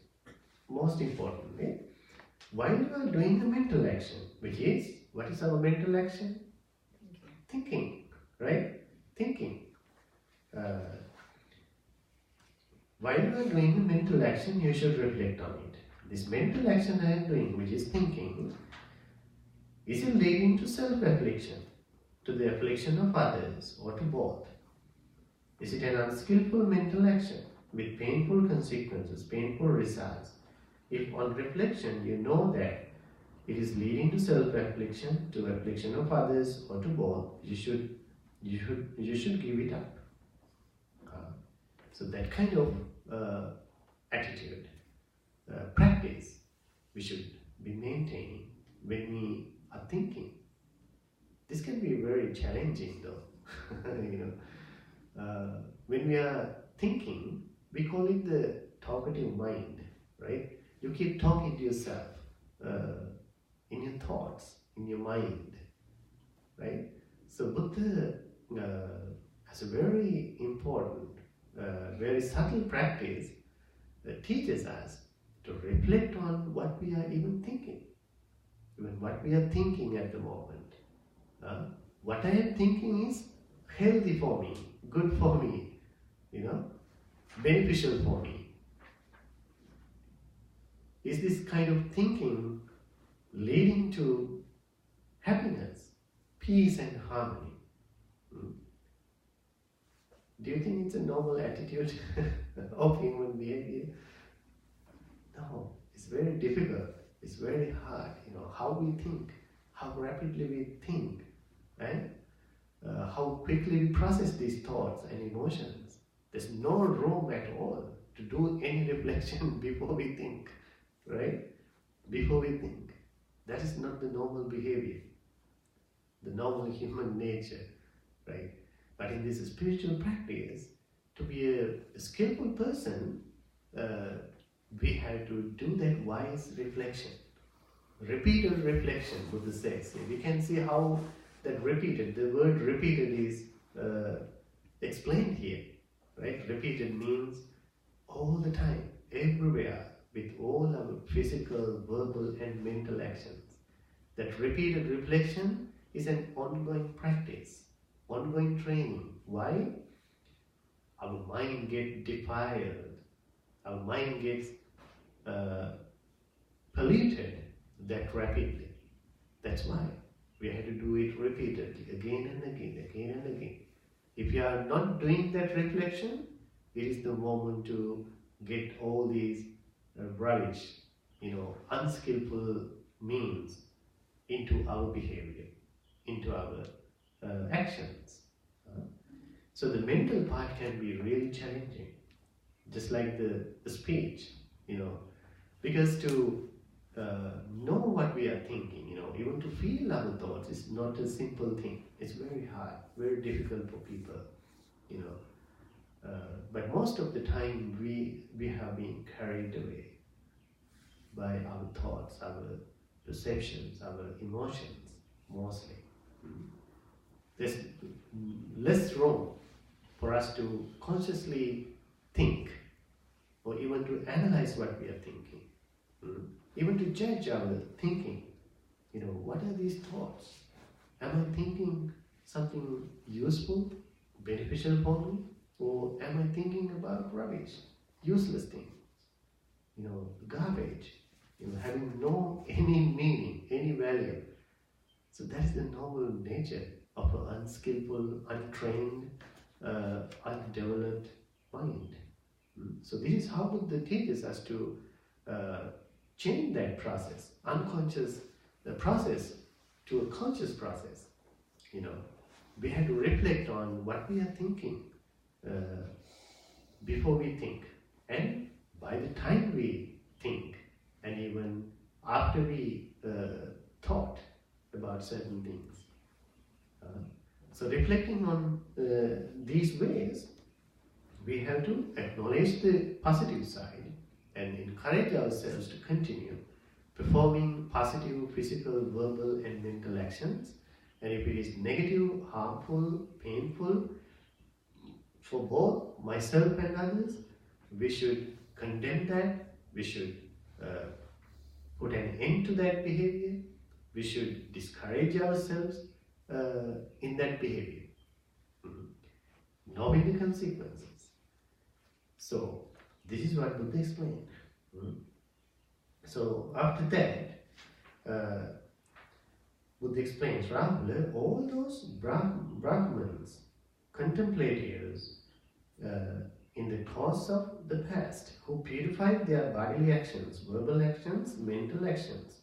most importantly. While you are doing the mental action, which is, what is our mental action? Thinking, right? Thinking. While you are doing the mental action, you should reflect on it. This mental action I am doing, which is thinking, is it leading to self-affliction, to the affliction of others, or to both? Is it an unskillful mental action with painful consequences, painful results? If on reflection you know that it is leading to self-affliction, to affliction of others, or to both, you should give it up. So that kind of attitude, practice, we should be maintaining when we are thinking. This can be very challenging, though. When we are thinking, we call it the talkative mind, right? You keep talking to yourself in your thoughts, in your mind, right? So Buddha has a very important, very subtle practice that teaches us to reflect on what we are even thinking, even what we are thinking at the moment. What I am thinking is healthy for me, good for me, beneficial for me. Is this kind of thinking leading to happiness, peace and harmony? Do you think it's a normal attitude of human behavior? No, it's very difficult. It's very hard. How we think, how rapidly we think, right? How quickly we process these thoughts and emotions. There's no room at all to do any reflection before we think, right? Before we think. That is not the normal behavior, the normal human nature, right? But in this spiritual practice, to be a skillful person, we have to do that wise reflection. Repeated reflection, Buddha says. We can see how that repeated, the word repeated is explained here, right? Repeated means all the time, everywhere, with all our physical, verbal and mental actions. That repeated reflection is an ongoing practice, ongoing training. Why? Our mind gets defiled, our mind gets polluted that rapidly. That's why we have to do it repeatedly, again and again, again and again. If you are not doing that reflection, it is the moment to get all these rubbish, unskillful means into our behavior, into our actions. So the mental part can be really challenging, just like the speech, because to know what we are thinking, even to feel our thoughts is not a simple thing. It's very hard, very difficult for people, but most of the time we have been carried away by our thoughts, our perceptions, our emotions, mostly. There's less room for us to consciously think or even to analyze what we are thinking, even to judge our thinking. What are these thoughts? Am I thinking something useful, beneficial for me, or am I thinking about rubbish, useless things, garbage, having no any meaning, any value? So that is the normal nature of an unskillful, untrained, undeveloped mind. So this is how Buddha teaches us to change that process, unconscious process, to a conscious process. We have to reflect on what we are thinking before we think, and by the time we think, and even after we thought about certain things. So reflecting on these ways, we have to acknowledge the positive side and encourage ourselves to continue performing positive physical, verbal and mental actions. And if it is negative, harmful, painful for both myself and others, we should condemn that, we should put an end to that behavior, we should discourage ourselves in that behavior, knowing the consequences. So, this is what Buddha explained. So, after that, Buddha explains, Rahula, all those Brahmins, contemplators in the course of the past, who purified their bodily actions, verbal actions, mental actions,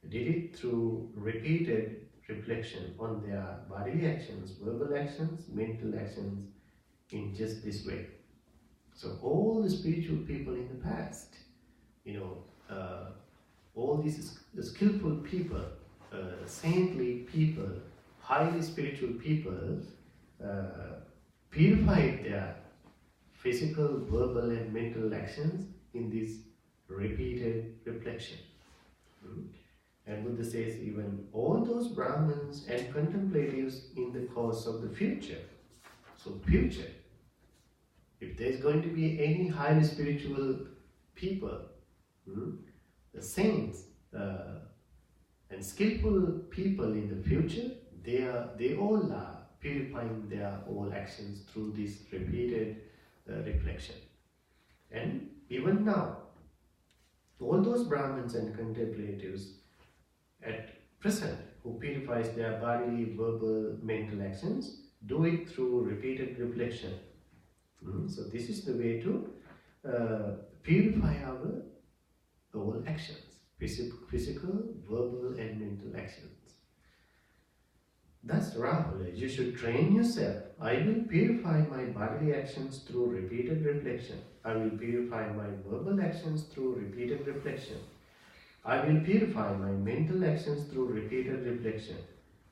did it through repeated reflection on their bodily actions, verbal actions, mental actions, in just this way. So all the spiritual people in the past, all these skillful people, saintly people, highly spiritual people, purified their physical, verbal and mental actions in this repeated reflection. And Buddha says even all those Brahmins and contemplatives in the course of the future. So future, if there is going to be any highly spiritual people, the saints and skillful people in the future, they all are purifying their all actions through this repeated reflection. And even now, all those Brahmins and contemplatives at present who purifies their bodily, verbal, mental actions, do it through repeated reflection. So this is the way to purify our all actions, physical, verbal and mental actions. Thus, Rahula, you should train yourself. I will purify my bodily actions through repeated reflection. I will purify my verbal actions through repeated reflection. I will purify my mental actions through repeated reflection.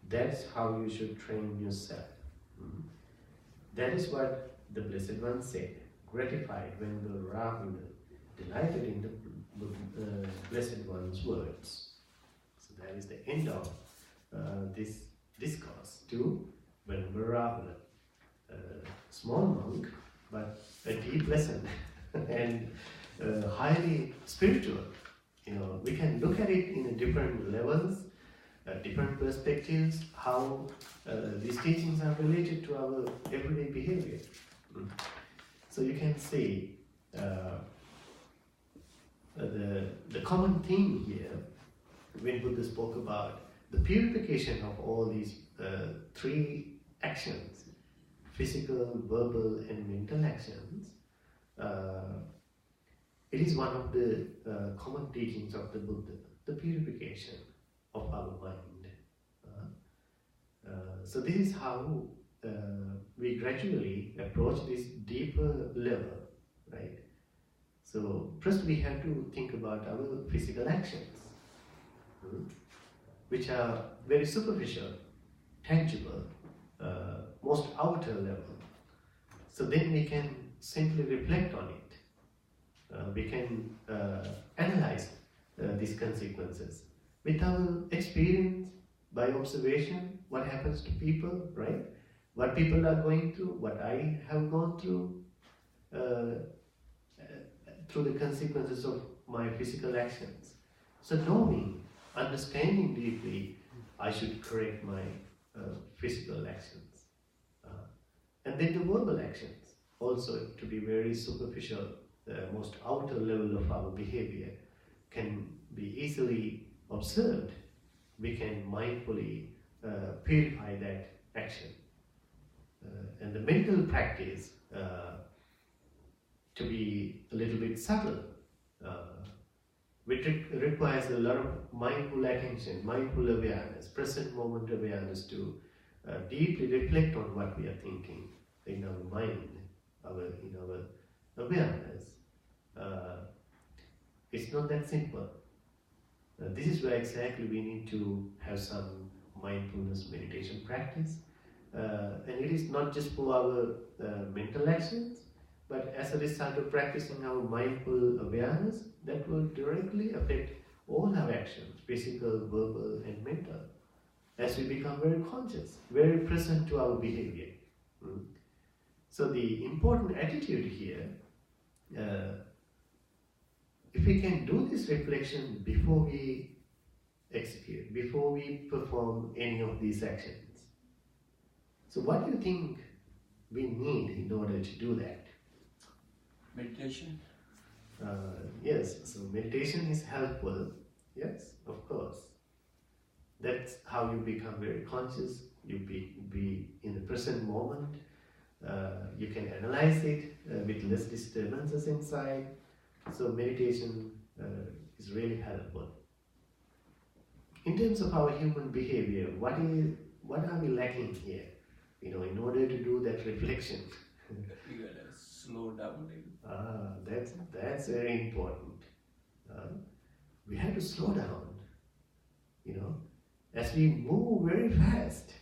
That's how you should train yourself. That is what the Blessed One said, gratified when the Rahula delighted in the Blessed One's words. So that is the end of this discourse to Venerable Rahula, small monk, but a deep lesson and highly spiritual. We can look at it in different levels, different perspectives, how these teachings are related to our everyday behavior. So you can see the common theme here when Buddha spoke about the purification of all these three actions, physical, verbal and mental actions. It is one of the common teachings of the Buddha, the purification of our mind. So this is how we gradually approach this deeper level, right? So first we have to think about our physical actions, which are very superficial, tangible, most outer level. So then we can simply reflect on it. We can analyze these consequences with our experience, by observation, what happens to people, right? What people are going through, what I have gone through the consequences of my physical actions. So knowing, understanding deeply, I should correct my physical actions. And then the verbal actions, also to be very superficial, the most outer level of our behavior can be easily observed. We can mindfully purify that action. And the mental practice to be a little bit subtle, which requires a lot of mindful attention, mindful awareness, present moment awareness to deeply reflect on what we are thinking in our mind, in our awareness. It's not that simple. This is where exactly we need to have some mindfulness meditation practice. And it is not just for our mental actions, but as a result of practicing our mindful awareness, that will directly affect all our actions, physical, verbal, and mental, as we become very conscious, very present to our behavior. So the important attitude here, if we can do this reflection before we execute, before we perform any of these actions. So what do you think we need in order to do that? Meditation? Yes, so meditation is helpful, yes, of course. That's how you become very conscious, you be in the present moment, you can analyze it with less disturbances inside. So meditation is really helpful. In terms of our human behavior, what are we lacking here? In order to do that reflection. You gotta slow down. That's very important. We have to slow down. As we move very fast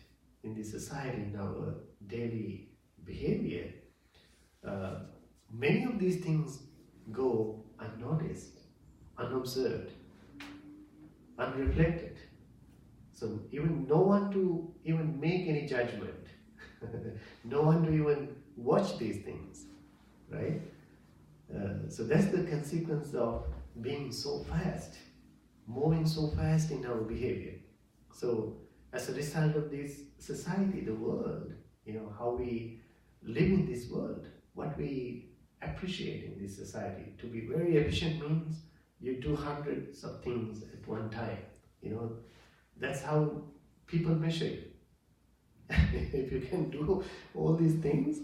in this society, in our daily behavior, many of these things go unnoticed, unobserved, unreflected. So even no one to even make any judgment, no one to even watch these things, right? So that's the consequence of being so fast, moving so fast in our behavior. So as a result of this society, the world, how we live in this world, what we appreciate in this society. To be very efficient means you do hundreds of things at one time. That's how people measure you. If you can do all these things,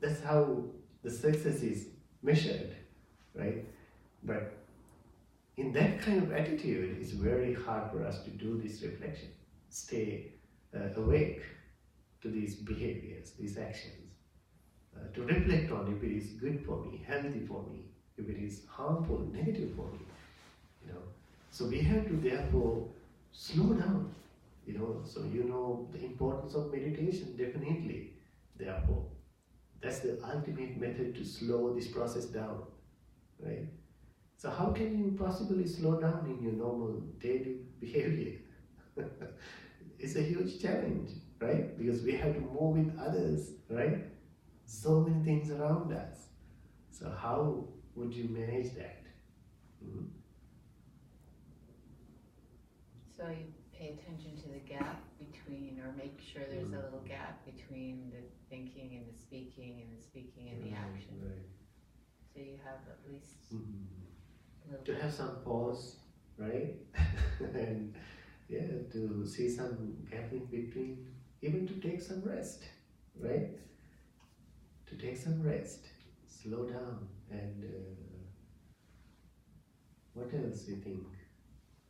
that's how the success is measured, right? But in that kind of attitude, it's very hard for us to do this reflection, stay awake to these behaviors, these actions. To reflect on if it is good for me, healthy for me, if it is harmful, negative for me, So we have to therefore slow down, So the importance of meditation, definitely. Therefore, that's the ultimate method to slow this process down, right? So how can you possibly slow down in your normal daily behavior? It's a huge challenge, right? Because we have to move with others, right? So many things around us. So how would you manage that? So you pay attention to the gap between, or make sure there's a little gap between the thinking and the speaking and the speaking and the action. Right. So you have at least a little to have some pause, right? And to see some gap in between, even to take some rest, right? To take some rest, slow down, and what else do you think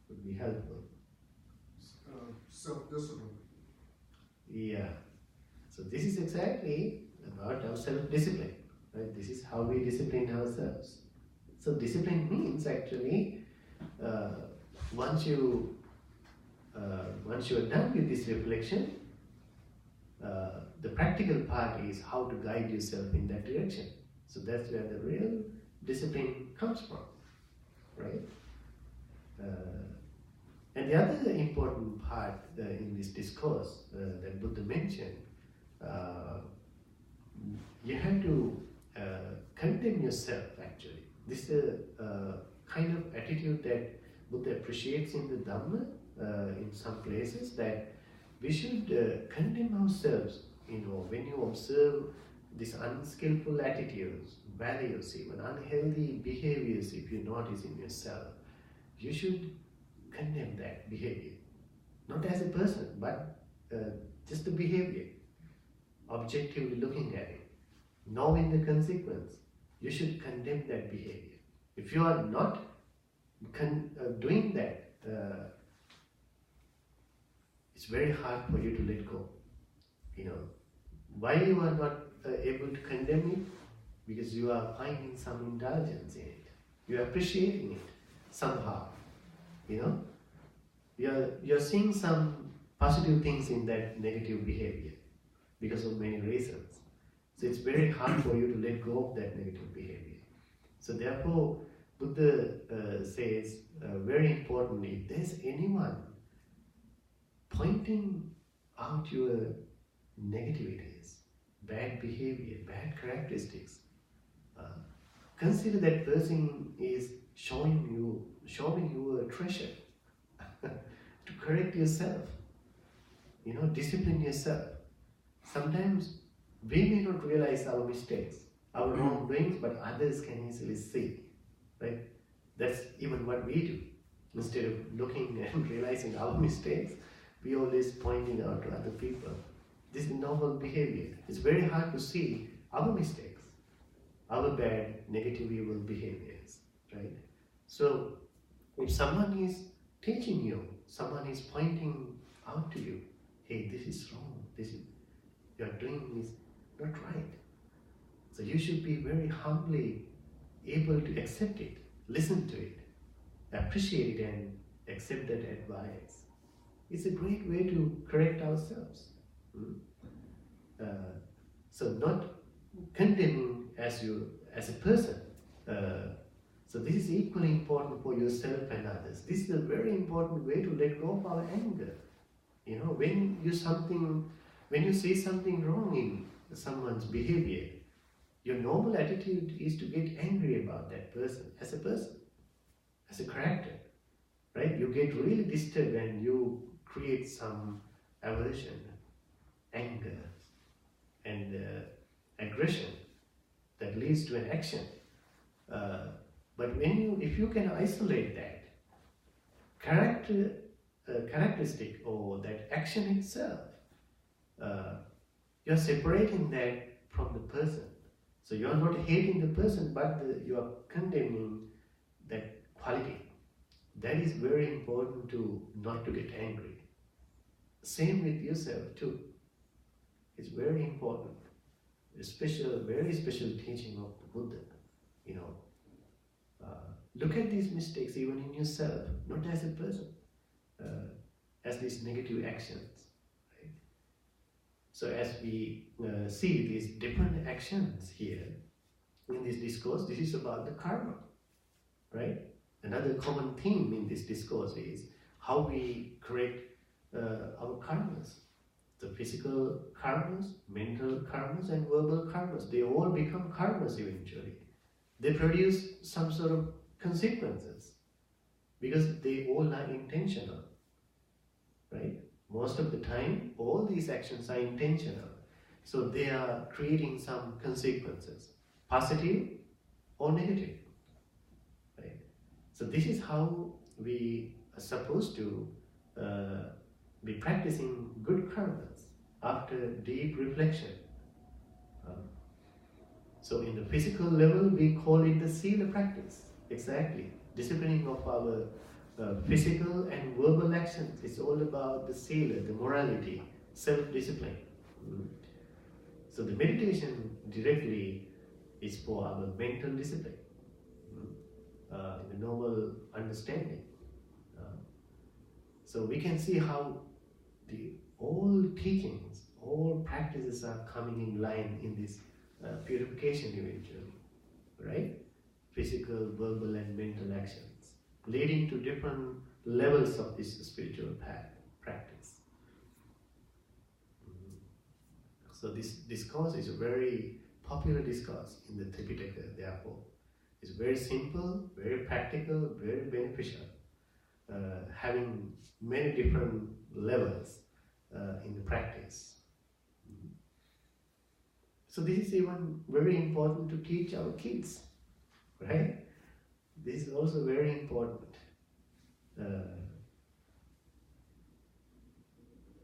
would be helpful? Self-discipline. Yeah. So this is exactly about our self-discipline, right? This is how we discipline ourselves. So discipline means actually once you are done with this reflection, the practical part is how to guide yourself in that direction. So that's where the real discipline comes from, right? And the other important part in this discourse that Buddha mentioned, you have to condemn yourself actually. This is a kind of attitude that Buddha appreciates in the Dhamma in some places, that we should condemn ourselves, when you observe these unskillful attitudes, values, even unhealthy behaviors, if you notice in yourself, you should condemn that behavior. Not as a person, but just the behavior. Objectively looking at it, knowing the consequence, you should condemn that behavior. If you are not doing that, it's very hard for you to let go. Why you are not able to condemn it? Because you are finding some indulgence in it. You are appreciating it somehow. You're seeing some positive things in that negative behavior because of many reasons. So it's very hard for you to let go of that negative behavior. So therefore, Buddha says, very importantly, if there's anyone pointing out your negativities, bad behavior, bad characteristics, consider that person is showing you a treasure to correct yourself, discipline yourself. Sometimes we may not realize our mistakes, our wrongdoings, but others can easily see, right? That's even what we do. Instead of looking and realizing our mistakes, we always pointing out to other people. This is normal behavior. It's very hard to see our mistakes, our bad, negative, evil behaviors, right? So, if someone is teaching you, someone is pointing out to you, hey, this is wrong, you're doing is not right. So you should be very humbly able to accept it, listen to it, appreciate it and accept that advice. It's a great way to correct ourselves. So not condemning as a person. So this is equally important for yourself and others. This is a very important way to let go of our anger. When you see something wrong in someone's behavior, your normal attitude is to get angry about that person, as a character, right? You get really disturbed and you create some aversion, anger, and aggression that leads to an action. But if you can isolate that characteristic or that action itself, you're separating that from the person. So you're not hating the person, but you are condemning that quality. That is very important not to get angry. Same with yourself too. It's very important. Very special teaching of the Buddha. Look at these mistakes even in yourself, not as a person, as these negative actions. Right? So as we see these different actions here in this discourse, this is about the karma, right? Another common theme in this discourse is how we correct our karmas. The physical karmas, mental karmas, and verbal karmas, they all become karmas eventually. They produce some sort of consequences because they all are intentional, right? Most of the time, all these actions are intentional. So they are creating some consequences, positive or negative, right? So this is how we are supposed to be practicing good karmas after deep reflection. So in the physical level, we call it the sila practice. Exactly. Disciplining of our physical and verbal actions. It's all about the sila, the morality, self-discipline. So the meditation directly is for our mental discipline, the normal understanding. So we can see how all teachings, all practices are coming in line in this purification eventually, right? Physical, verbal and mental actions, leading to different levels of this spiritual path, practice. So this discourse is a very popular discourse in the Tripitaka, therefore. It's very simple, very practical, very beneficial, having many different levels in the practice. So this is even very important to teach our kids, right? This is also very important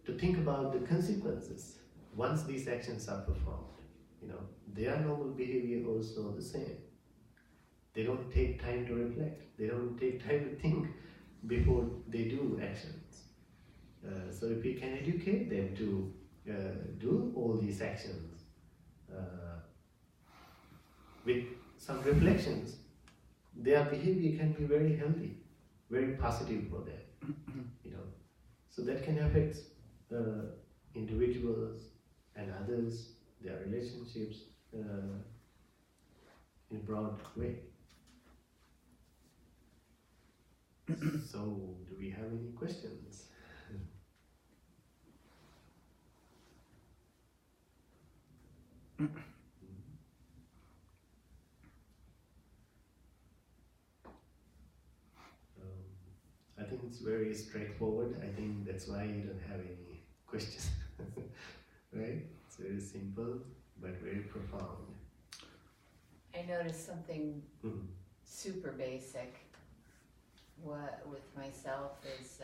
to think about the consequences once these actions are performed. Their normal behavior also the same. They don't take time to reflect. They don't take time to think before they do actions. So if we can educate them to do all these actions with some reflections, their behavior can be very healthy, very positive for them. So that can affect individuals and others, their relationships in a broad way. So, do we have any questions? I think it's very straightforward. I think that's why you don't have any questions. Right? It's very simple but very profound. I noticed something super basic. What with myself is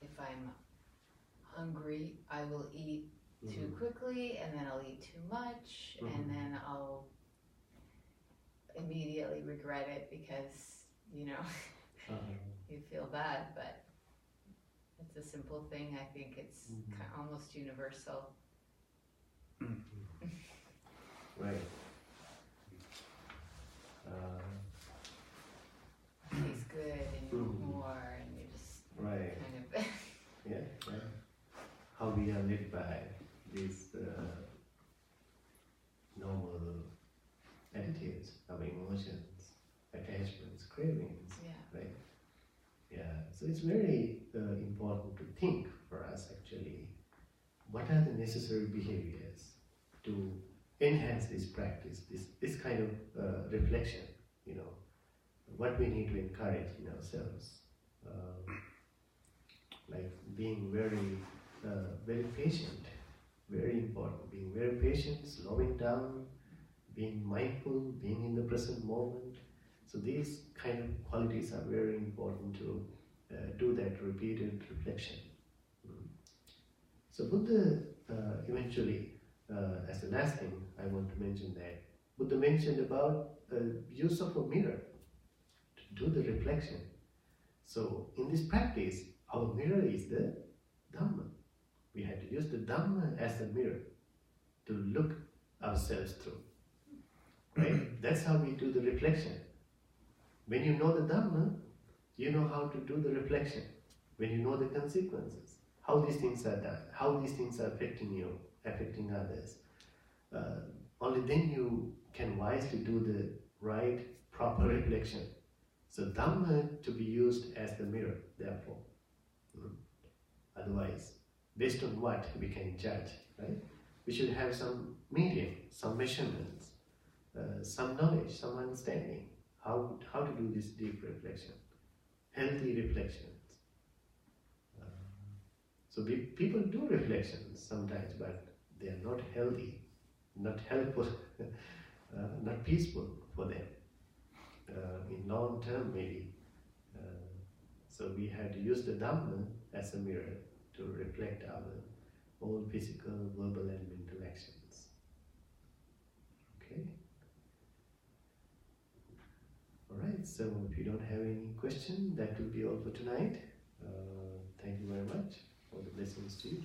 if I'm hungry, I will eat too quickly, and then I'll eat too much, and then I'll immediately regret it because you feel bad. But it's a simple thing. I think it's almost universal. Right. Tastes good, and you want more, and you just kind of yeah. How we are led by these normal attitudes, our emotions, attachments, cravings, right? Yeah. So it's very important to think for us actually, what are the necessary behaviors to enhance this practice, this kind of reflection, what we need to encourage in ourselves, like being very patient, very important, being very patient, slowing down, being mindful, being in the present moment. So these kind of qualities are very important to do that repeated reflection. So Buddha eventually, as the last thing I want to mention, that Buddha mentioned about use of a mirror to do the reflection. So in this practice, our mirror is the Dhamma. We have to use the Dhamma as the mirror to look ourselves through. Right? That's how we do the reflection. When you know the Dhamma, you know how to do the reflection. When you know the consequences, how these things are done, how these things are affecting you, affecting others, only then you can wisely do the right, proper reflection. So Dhamma to be used as the mirror, therefore. Otherwise, based on what we can judge, right? We should have some medium, some measurements, some knowledge, some understanding, how to do this deep reflection, healthy reflections. So people do reflections sometimes, but they are not healthy, not helpful, not peaceful for them. In long term, maybe. So we had to use the Dhamma as a mirror to reflect our all physical, verbal, and mental actions. Okay. All right. So if you don't have any question, that will be all for tonight. Thank you very much. All the blessings to you.